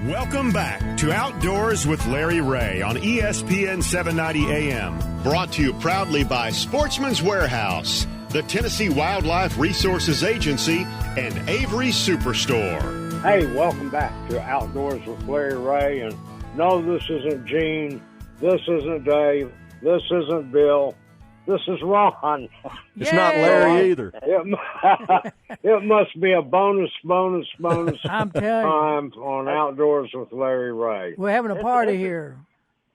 Welcome back to Outdoors with Larry Ray on ESPN 790 AM. Brought to you proudly by Sportsman's Warehouse, the Tennessee Wildlife Resources Agency, and Avery Superstore. Hey, welcome back to Outdoors with Larry Ray. And no, this isn't Gene. This isn't Dave. This isn't Bill. This is Ron. It's not Larry either. It must be a bonus I'm telling time on Outdoors with Larry Ray. We're having a party here.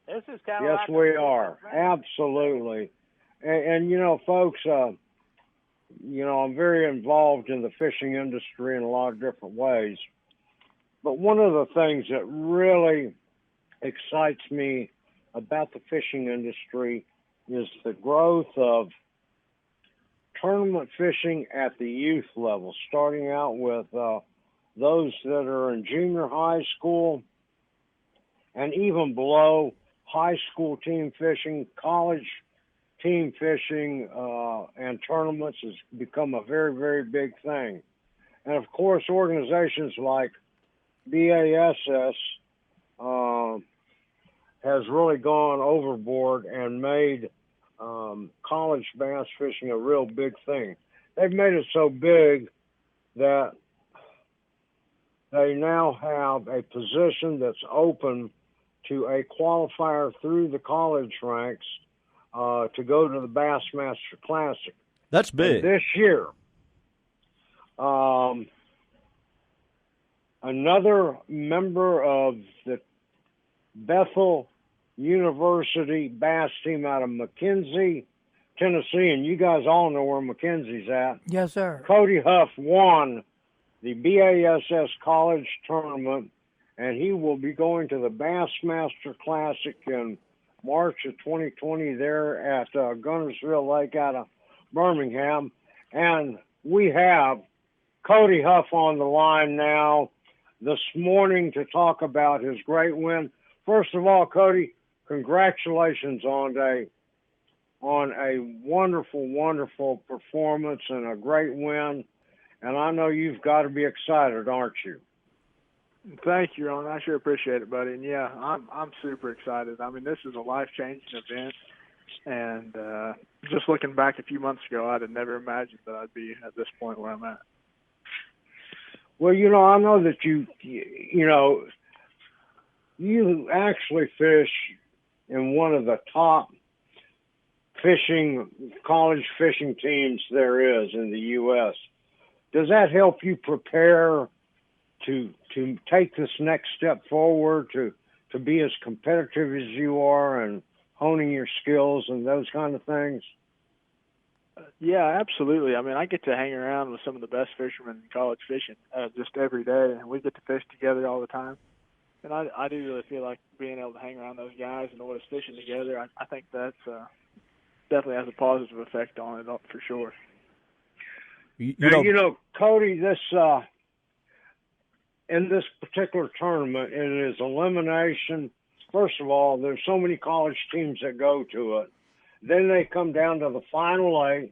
This is kind Yes, of like we are. Absolutely. And you know, folks, I'm very involved in the fishing industry in a lot of different ways. But one of the things that really excites me about the fishing industry is the growth of tournament fishing at the youth level, starting out with those that are in junior high school and even below, high school team fishing, college team fishing, and tournaments has become a very, very big thing. And, of course, organizations like BASS has really gone overboard and made college bass fishing a real big thing. They've made it so big that they now have a position that's open to a qualifier through the college ranks to go to the Bassmaster Classic. That's big. And this year, another member of the Bethel University bass team out of McKenzie, Tennessee, and you guys all know where McKenzie's at. Yes, sir. Cody Huff won the BASS College Tournament, and he will be going to the Bassmaster Classic in March of 2020 there at Gunnersville Lake out of Birmingham. And we have Cody Huff on the line now this morning to talk about his great win. First of all, Cody, congratulations on a wonderful, wonderful performance and a great win. And I know you've got to be excited, aren't you? Thank you, Ron. I sure appreciate it, buddy. And yeah, I'm super excited. I mean, this is a life-changing event, and just looking back a few months ago, I'd have never imagined that I'd be at this point where I'm at. Well, I know that you actually fish in one of the top college fishing teams there is in the U.S. Does that help you prepare to take this next step forward, to be as competitive as you are and honing your skills and those kind of things? Yeah, absolutely. I mean, I get to hang around with some of the best fishermen in college fishing just every day, and we get to fish together all the time. And I do really feel like being able to hang around those guys and know what is fishing together, I think that's definitely has a positive effect on it for sure. Cody, this in this particular tournament, it is elimination. First of all, there's so many college teams that go to it. Then they come down to the final 8,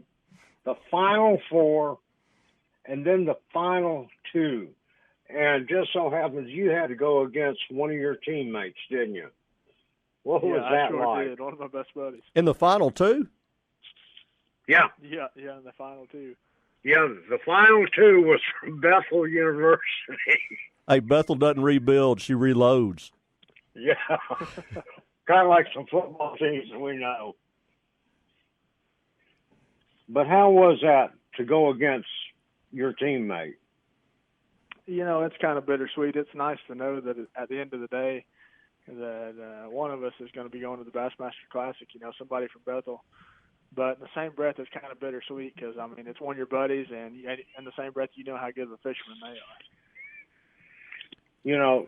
the final 4, and then the final 2. And just so happens you had to go against one of your teammates, didn't you? What was that I sure like? Did. One of my best buddies. In the final 2? Yeah. Yeah, in the final 2. Yeah, the final 2 was from Bethel University. Hey, Bethel doesn't rebuild; she reloads. Yeah, kind of like some football teams that we know. But how was that to go against your teammate? It's kind of bittersweet. It's nice to know that at the end of the day that one of us is going to be going to the Bassmaster Classic, somebody from Bethel. But in the same breath, it's kind of bittersweet because, I mean, it's one of your buddies, and in the same breath, you know how good of a fisherman they are.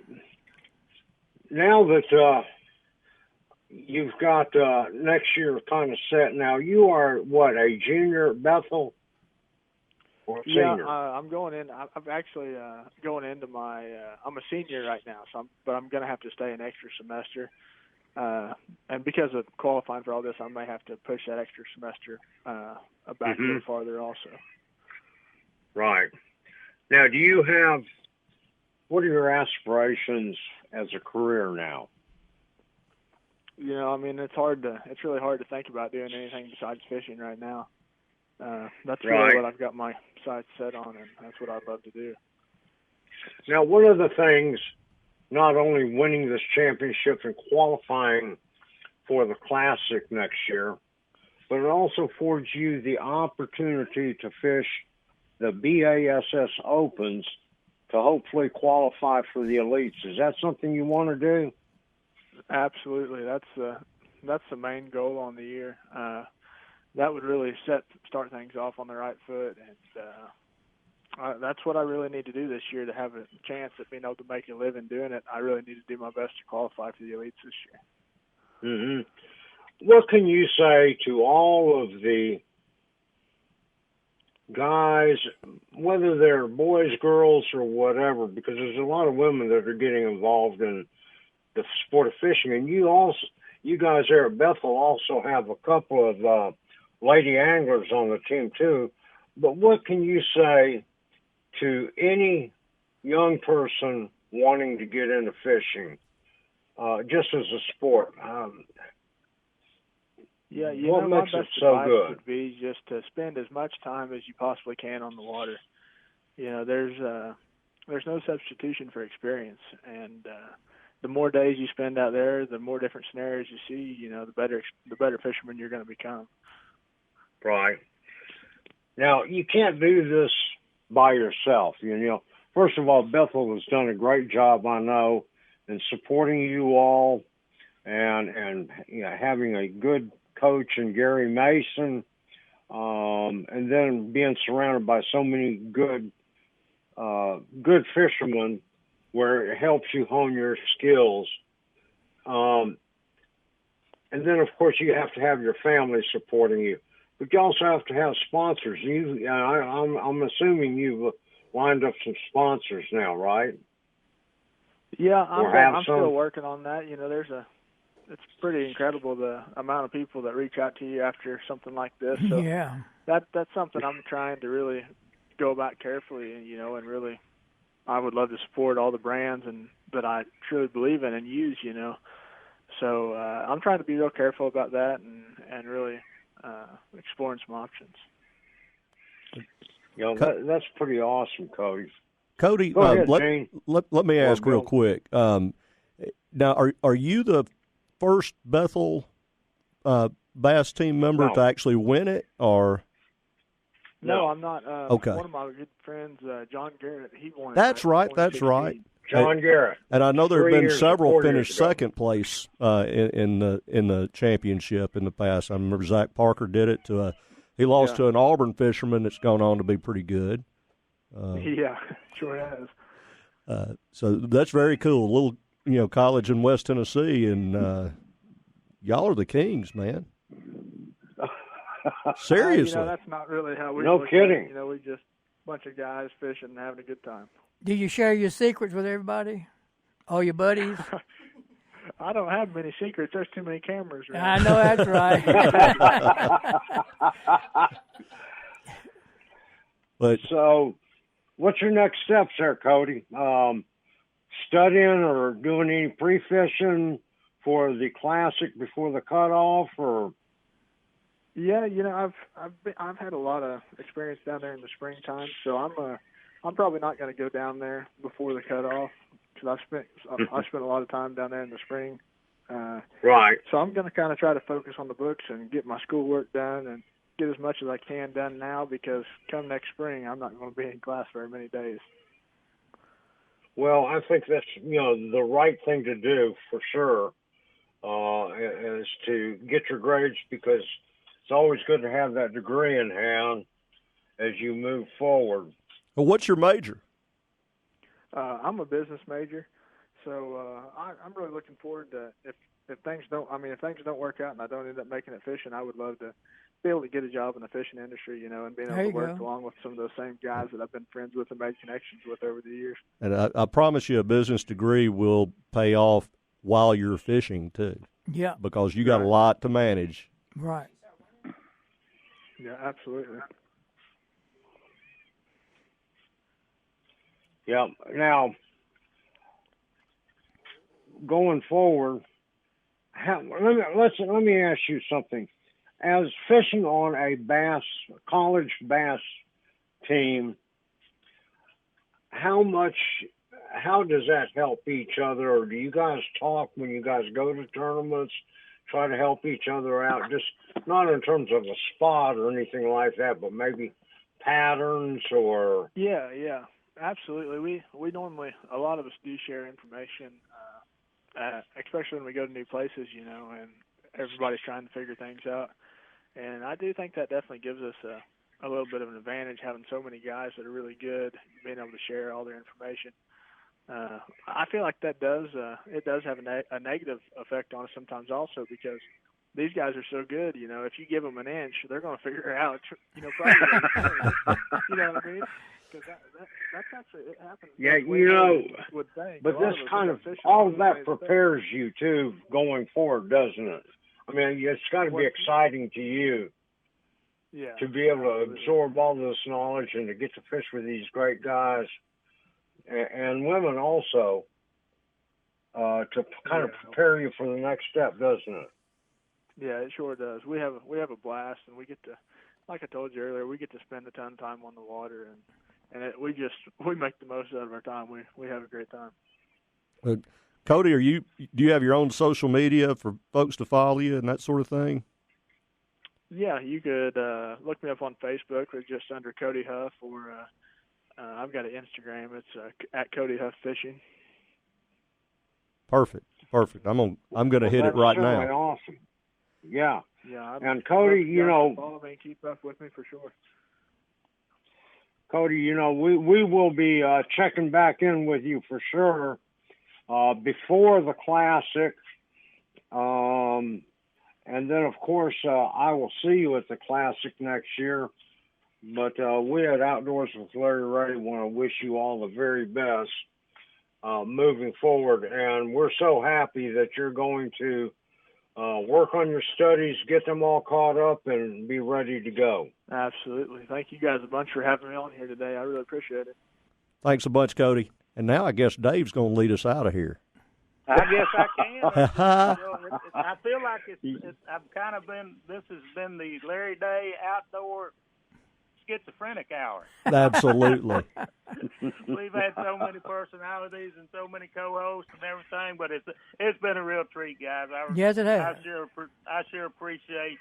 Now that you've got next year kind of set, now you are, what, a junior at Bethel? Or senior? Yeah, I'm going in. I'm actually going into my I'm a senior right now, but I'm going to have to stay an extra semester. And because of qualifying for all this, I may have to push that extra semester back a little farther also. Right. Now, do you have what are your aspirations as a career now? I mean, it's really hard to think about doing anything besides fishing right now. That's Right. really what I've got my sights set on, and that's what I'd love to do. Now, one of the things, not only winning this championship and qualifying for the Classic next year, but it also affords you the opportunity to fish the BASS Opens to hopefully qualify for the elites. Is that something you want to do? Absolutely. That's the main goal on the year. That would really start things off on the right foot, and that's what I really need to do this year to have a chance at being able to make a living doing it. I really need to do my best to qualify for the elites this year. Mm-hmm. What can you say to all of the guys, whether they're boys, girls, or whatever, because there's a lot of women that are getting involved in the sport of fishing, and you guys there at Bethel also have a couple of lady anglers on the team too. But what can you say to any young person wanting to get into fishing, just as a sport? Yeah, what my makes best it so advice good? would be just to spend as much time as you possibly can on the water. There's no substitution for experience, and the more days you spend out there, the more different scenarios you see. The better fisherman you're going to become. Right. Now, you can't do this by yourself. First of all, Bethel has done a great job, I know, in supporting you all and having a good coach in Gary Mason, and then being surrounded by so many good fishermen where it helps you hone your skills. And then, of course, you have to have your family supporting you. But you also have to have sponsors. I'm assuming you've lined up some sponsors now, right? Yeah, I'm still working on that. It's pretty incredible the amount of people that reach out to you after something like this. So Yeah. That's something I'm trying to really go about carefully, and really I would love to support all the brands that I truly believe in and use, So I'm trying to be real careful about that and really exploring some options. That's pretty awesome, Cody. Cody, Go ahead, let me ask real quick. Now, are you the first Bethel bass team member to actually win it, or? No, I'm not. Okay. One of my good friends, John Garrett, he won it. That's right. That's right. John Garrett. And I know there have been several finished ago. second place in the championship in the past. I remember Zach Parker did it he lost to an Auburn fisherman that's gone on to be pretty good. Yeah, sure has. So that's very cool. A little, college in West Tennessee, and y'all are the kings, man. Seriously. That's not really how we No look kidding. At it. We just a bunch of guys fishing and having a good time. Do you share your secrets with everybody? All your buddies? I don't have many secrets. There's too many cameras around. I know that's right. But so, what's your next steps there, Cody? Studying or doing any pre-fishing for the Classic before the cutoff, or? Yeah, I've had a lot of experience down there in the springtime, so I'm probably not going to go down there before the cutoff because I spent a lot of time down there in the spring. Right. So I'm going to kind of try to focus on the books and get my schoolwork done and get as much as I can done now, because come next spring I'm not going to be in class very many days. Well, I think that's the right thing to do for sure, is to get your grades, because it's always good to have that degree in hand as you move forward. well, what's your major? I'm a business major, so I'm really looking forward to if things don't work out and I don't end up making it fishing, I would love to be able to get a job in the fishing industry, and being able to work along with some of those same guys that I've been friends with and made connections with over the years. And I promise you, a business degree will pay off while you're fishing too. Yeah. Because you got a lot to manage. Right. Yeah, absolutely. Yeah. Now, going forward, let me ask you something. As fishing on a college bass team, how does that help each other? Or do you guys talk when you guys go to tournaments, try to help each other out, just not in terms of a spot or anything like that, but maybe patterns or? Yeah, absolutely. We normally, a lot of us do share information, especially when we go to new places, and everybody's trying to figure things out. And I do think that definitely gives us a little bit of an advantage, having so many guys that are really good, being able to share all their information. I feel like that does have a negative effect on us sometimes also, because these guys are so good. If you give them an inch, they're going to figure it out. Probably. You know what I mean? Because that's actually, it happens. Yeah, would think. But this kind of all of that prepares you too going forward, doesn't it? I mean, it's got to be exciting to you. Yeah, to be able to absorb all this knowledge and to get to fish with these great guys and women also, to kind of prepare you for the next step, doesn't it? Yeah, it sure does. We have a blast, and we get to, like I told you earlier, we get to spend a ton of time on the water, and we make the most out of our time. We have a great time. Cody, do you have your own social media for folks to follow you and that sort of thing? Yeah, you could look me up on Facebook or just under Cody Huff, or I've got an Instagram. It's at Cody Huff Fishing. Perfect. I'm gonna hit it right now. Awesome. Yeah. Yeah. And Cody, follow me and keep up with me for sure. Cody, we will be checking back in with you for sure before the Classic. And then, of course, I will see you at the Classic next year. But we at Outdoors with Larry Ray want to wish you all the very best moving forward. And we're so happy that you're going to work on your studies, get them all caught up, and be ready to go. Absolutely. Thank you guys a bunch for having me on here today. I really appreciate it. Thanks a bunch, Cody. And now I guess Dave's going to lead us out of here. I guess I can. I feel like this has been the Larry Day Outdoor Schizophrenic Hour. Absolutely. We've had so many personalities and so many co-hosts and everything, but it's been a real treat, guys. Yes, it has. I sure appreciate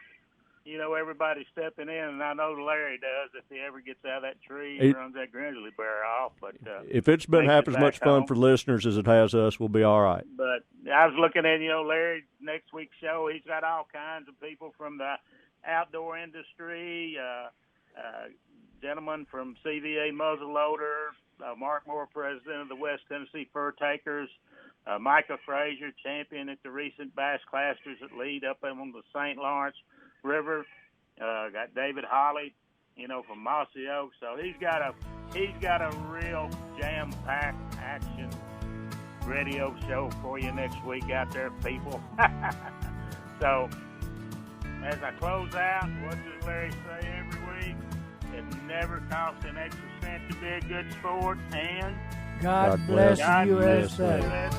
everybody stepping in, and I know Larry does if he ever gets out of that tree and runs that grizzly bear off. But if it's been half as much fun for listeners as it has us, we'll be all right. But I was looking at Larry next week's show. He's got all kinds of people from the outdoor industry, gentleman from CVA Muzzleloader, Mark Moore, president of the West Tennessee Fur Takers, Micah Frazier, champion at the recent Bass Clasters at Lead up on the St. Lawrence River. Got David Holly, from Mossy Oak. So he's got a real jam-packed action radio show for you next week out there, people. So as I close out, what does Larry say every week? It never costs an extra cent to be a good sport, and God bless the USA.